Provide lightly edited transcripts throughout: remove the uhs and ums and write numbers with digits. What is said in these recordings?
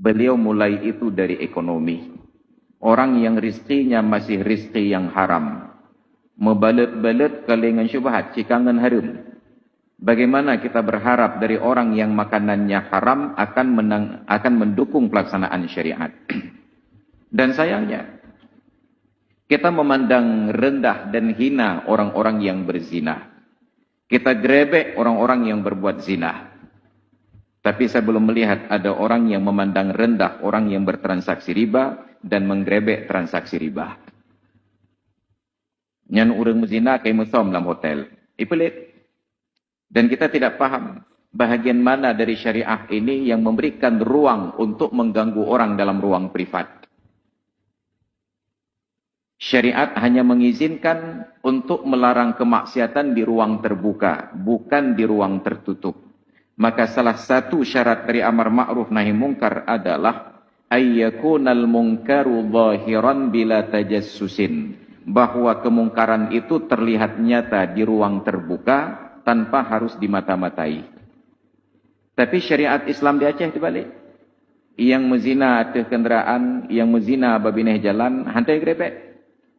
Beliau mulai itu dari ekonomi. Orang yang rizkinya masih rizki yang haram, membalut-balut kalengan syubhat, cikangan harum. Bagaimana kita berharap dari orang yang makanannya haram akan mendukung pelaksanaan syariat? Dan sayangnya, kita memandang rendah dan hina orang-orang yang berzina. Kita grebek orang-orang yang berbuat zina. Tapi saya belum melihat ada orang yang memandang rendah orang yang bertransaksi riba dan menggrebek transaksi riba. Nyan urang zina kay musom dalam hotel. Ipelit. Dan kita tidak paham bahagian mana dari syariah ini yang memberikan ruang untuk mengganggu orang dalam ruang privat. Syariat hanya mengizinkan untuk melarang kemaksiatan di ruang terbuka, bukan di ruang tertutup. Maka salah satu syarat dari amar ma'ruf nahi mungkar adalah ayyakunal munkaru zahiran bila tajassusin. Bahwa kemungkaran itu terlihat nyata di ruang terbuka tanpa harus dimata-matai. Tapi syariat Islam di Aceh terbalik. Yang menzina atas kenderaan, yang menzina babineh jalan, hantai grebek.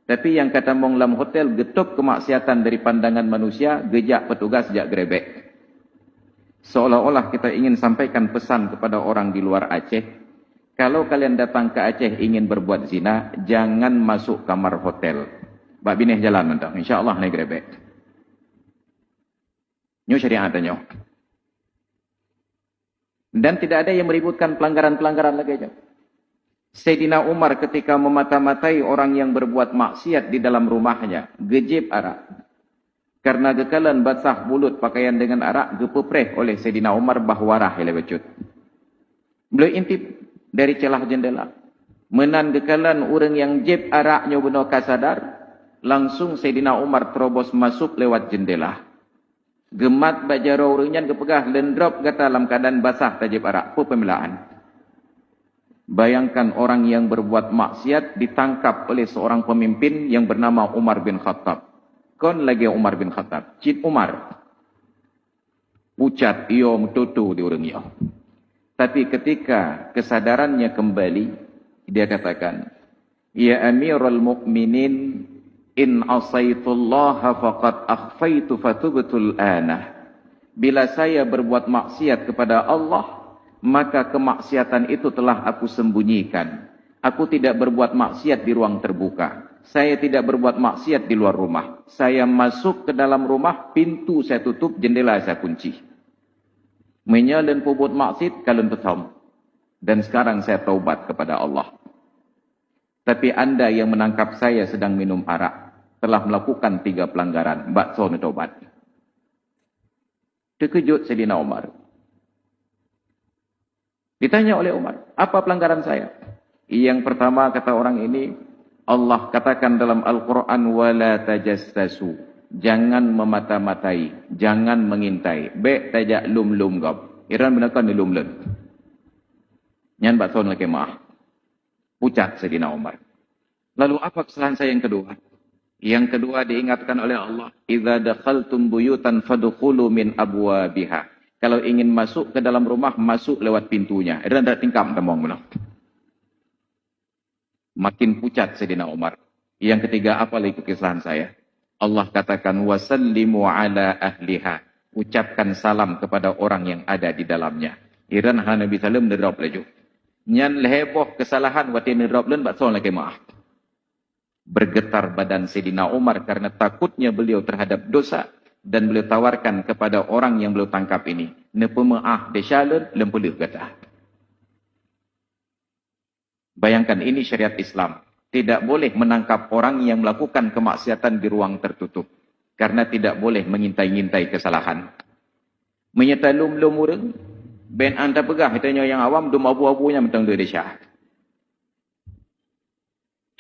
Tapi yang kata mong dalam hotel getup kemaksiatan dari pandangan manusia, gejak petugas jak grebek. Seolah-olah kita ingin sampaikan pesan kepada orang di luar Aceh, kalau kalian datang ke Aceh ingin berbuat zina, jangan masuk kamar hotel. Bak bineh jalan mentang, insyaAllah naik grebek. Nyo syariat nyo. Dan tidak ada yang meributkan pelanggaran-pelanggaran lagi aja. Sayyidina Umar ketika memata-matai orang yang berbuat maksiat di dalam rumahnya, gejib arak. Karena gekalan basah mulut pakaian dengan arak, gepepreh oleh Sayyidina Umar bahwarah yang lebecut. Beliau intip dari celah jendela. Menan gekalan orang yang jib araknya benar kasadar, langsung Sayyidina Umar terobos masuk lewat jendela. Gemat bajaro orangnya kepegah lendrop kata dalam keadaan basah tajib arak. Apa pemilaan? Bayangkan orang yang berbuat maksiat ditangkap oleh seorang pemimpin yang bernama Umar bin Khattab. Kon lagi Umar bin Khattab. Cid Umar. Pucat iyo mututu di orang iyo. Tapi ketika kesadarannya kembali, dia katakan, Ya Amirul Mukminin, in asaitullaha faqad akhfaitu fatubtul anah. Bila saya berbuat maksiat kepada Allah, maka kemaksiatan itu telah aku sembunyikan. Aku tidak berbuat maksiat di ruang terbuka. Saya tidak berbuat maksiat di luar rumah. Saya masuk ke dalam rumah, pintu saya tutup, jendela saya kunci. Menyalin pubut maksiat, kalian betul. Dan sekarang saya taubat kepada Allah. Tapi anda yang menangkap saya sedang minum arak, telah melakukan 3 pelanggaran. Bakso ni taubat. Terkejut Sayyidina Umar. Ditanya oleh Umar, apa pelanggaran saya? Yang pertama kata orang ini, Allah katakan dalam Al-Quran, wala tajassasu. Jangan memata-matai, jangan mengintai. Bek tajak lum-lum gap. Iran benarkan ni lum-lum. Nyan bakso lagi maaf. Pucat Sayyidina Umar. Lalu apa kesalahan saya yang kedua? Yang kedua diingatkan oleh Allah, idza dakhaltum buyutan fadkhulu min abwabiha. Kalau ingin masuk ke dalam rumah, masuk lewat pintunya. Iran tak tingkam temong benar. Makin pucat Sayyidina Umar. Yang ketiga, apa lagi kesalahan saya? Allah katakan, wasallimu ala ahliha. Ucapkan salam kepada orang yang ada di dalamnya. Iran Nabi Salam nirab laju. Nyan leheboh kesalahan wati nirab len bakso lagi maaf. Bergetar badan Sayyidina Umar karena takutnya beliau terhadap dosa. Dan beliau tawarkan kepada orang yang beliau tangkap ini. Nepemaah desyalun lempulih kata. Bayangkan ini syariat Islam. Tidak boleh menangkap orang yang melakukan kemaksiatan di ruang tertutup. Karena tidak boleh mengintai-ngintai kesalahan. Menyertai lum-lum orang. Ben anda pegah, katanya yang awam, dum abu-abunya mentang dia syah.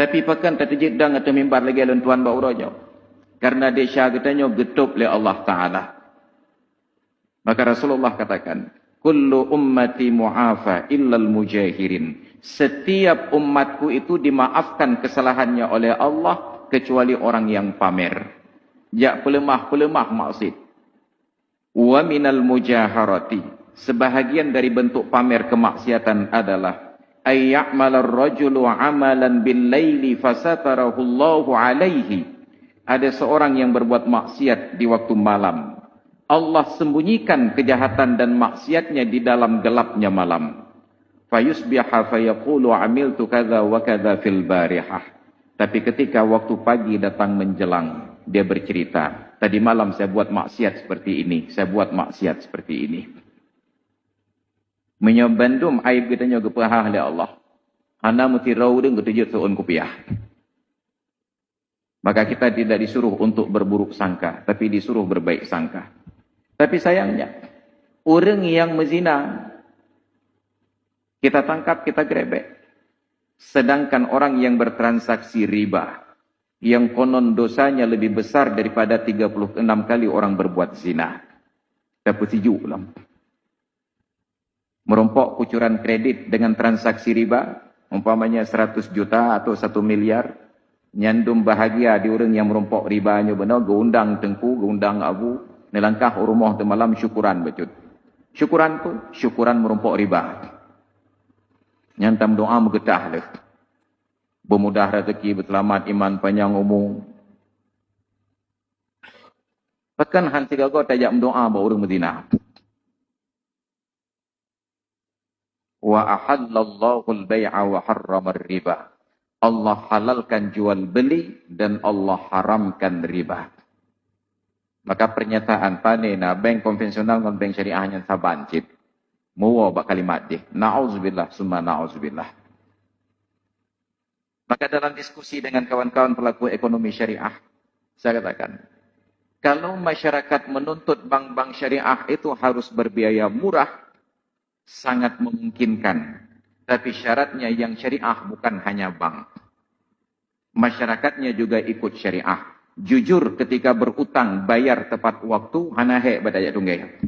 Tapi pakan tak terjedang atau mimbar lagi alun tuan ba'uranya. Karena dia syah katanya getup oleh Allah Ta'ala. Maka Rasulullah katakan, Kullu ummati mu'afa illal mujahirin. Setiap umatku itu dimaafkan kesalahannya oleh Allah kecuali orang yang pamer. Jak pelemah-pelemah maksud. Wa minal mujaharati. Sebahagian dari bentuk pamer kemaksiatan adalah ay ya'mala ar-rajulu 'amalan bil-laili fasatarahu Allahu 'alaihi. Ada seorang yang berbuat maksiat di waktu malam. Allah sembunyikan kejahatan dan maksiatnya di dalam gelapnya malam. Fayusbiha fayaqulu 'amiltu kadza wa kadza fil barihah. Tapi ketika waktu pagi datang menjelang, dia bercerita, tadi malam saya buat maksiat seperti ini, saya buat maksiat seperti ini. Menyobandum aib kita nyoga pahah oleh Allah. Hana mutirau dengan ketujut seun kupiah. Maka kita tidak disuruh untuk berburuk sangka, tapi disuruh berbaik sangka. Tapi sayangnya, orang yang mezina, kita tangkap, kita grebek. Sedangkan orang yang bertransaksi riba, yang konon dosanya lebih besar daripada 36 kali orang berbuat zina. Dapat sejuk lah. Merompok kucuran kredit dengan transaksi riba, umpamanya 100 juta atau 1 miliar, nyandum bahagia di orang yang merompok ribanya benar, geundang tengku, geundang abu, nelangkah rumah di malam syukuran becut. Syukuran tu, syukuran merompok riba. Nyantam doa mengetah lah. Bermudah rezeki, berselamat, iman, panjang umur. Bahkan hansi kau tajak mendoa bahawa orang Medina. Wa ahallallahu al-bay'a wa harrama riba. Allah halalkan jual beli dan Allah haramkan riba. Maka pernyataan panena bank konvensional dan bank syariahnya sabancit. Muwa bak kalimat dia. Na'udzubillah summa na'udzubillah. Maka dalam diskusi dengan kawan-kawan pelaku ekonomi syariah, saya katakan, kalau masyarakat menuntut bank-bank syariah itu harus berbiaya murah, sangat memungkinkan. Tapi syaratnya yang syariah bukan hanya bank. Masyarakatnya juga ikut syariah. Jujur ketika berutang, bayar tepat waktu, hanahe badaya tunggai.